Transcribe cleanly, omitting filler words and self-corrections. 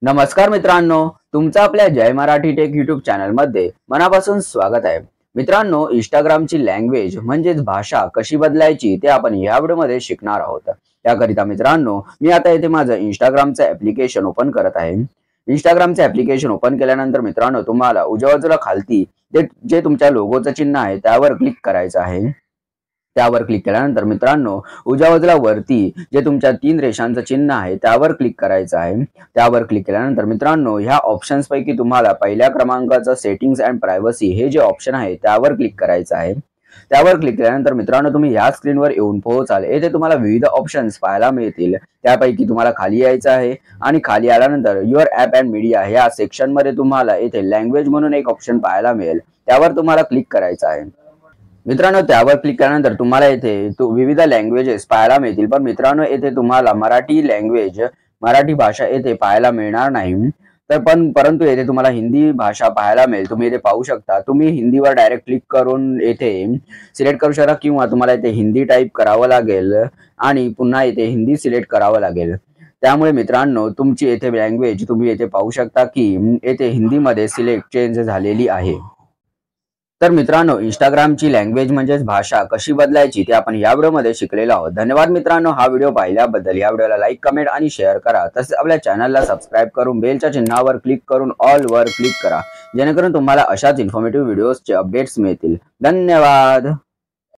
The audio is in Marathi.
नमस्कार मित्रांनो, तुमचं आपल्या जय मराठी टेक यूट्यूब चॅनलमध्ये मनापासून स्वागत आहे। मित्रांनो, इंस्टाग्रामची लँग्वेज म्हणजेच भाषा कशी बदलायची ते आपण या व्हिडिओमध्ये शिकणार आहोत। त्याकरिता मित्रांनो, मी आता इथे माझं इंस्टाग्रामचं ॲप्लिकेशन ओपन करत आहे। इंस्टाग्रामचं ॲप्लिकेशन ओपन केल्यानंतर मित्रांनो, तुम्हाला उजव्या बाजूला खालती जे तुमच्या लोगोचं चिन्ह आहे त्यावर क्लिक करायचं आहे। त्यावर क्लिक केल्यानंतर मित्रांनो, उजव्या बाजूला वरती जे तुमच्या 3 रेषांचं चिन्ह आहे त्यावर क्लिक करायचं आहे। त्यावर क्लिक केल्यानंतर मित्रांनो, ह्या ऑप्शन्स पैकी तुम्हाला पहिल्या क्रमांकाचं सेटिंग्स अँड प्रायव्हसी हे जे ऑप्शन आहे त्यावर क्लिक करायचं आहे। त्यावर क्लिक केल्यानंतर मित्रांनो, तुम्ही ह्या स्क्रीनवर येऊन पोहोचाल। येथे तुम्हाला विविध ऑप्शन्स पाहायला मिळतील। त्यापैकी तुम्हाला खाली यायचं आहे आणि खाली आल्यानंतर युअर ॲप अँड मीडिया ह्या सेक्शनमध्ये तुम्हाला येथे लँग्वेज म्हणून एक ऑप्शन पाहायला मिळेल। त्यावर तुम्हाला क्लिक करायचं आहे। मित्रांनो, त्यावर क्लिक केल्यानंतर तुम्हाला येथे विविध लँग्वेजेस पाहायला मिळतील, पण मित्रांनो येथे तुम्हाला मराठी भाषा येथे पाहायला मिळणार नाही। परंतु येथे तुम्हाला हिंदी भाषा पाहायला मिळेल। तुम्ही इथे पाहू शकता। तुम्ही हिंदीवर डायरेक्ट क्लिक करून येथे सिलेक्ट करू शकता किंवा तुम्हाला इथे हिंदी टाईप करावं लागेल आणि पुन्हा इथे हिंदी सिलेक्ट करावं लागेल। त्यामुळे मित्रांनो, तुमची येथे लँग्वेज तुम्ही येथे पाहू शकता की येथे हिंदीमध्ये सिलेक्ट चेंज झालेली आहे। तर मित्रांनो, इंस्टाग्रामची लँग्वेज म्हणजेच भाषा कशी बदलायची ते आपण या व्हिडिओमध्ये शिकलेलो आहोत। धन्यवाद मित्रांनो, हा व्हिडिओ पाहिल्याबद्दल। या व्हिडिओला लाईक, कमेंट आणि शेअर करा। तसेच आपल्या चॅनलला सबस्क्राईब करून बेलच्या चिन्हावर क्लिक करून ऑल वर क्लिक करा, जेणेकरून तुम्हाला अशाच इन्फॉर्मेटिव्ह व्हिडिओजचे अपडेट्स मिळतील। धन्यवाद।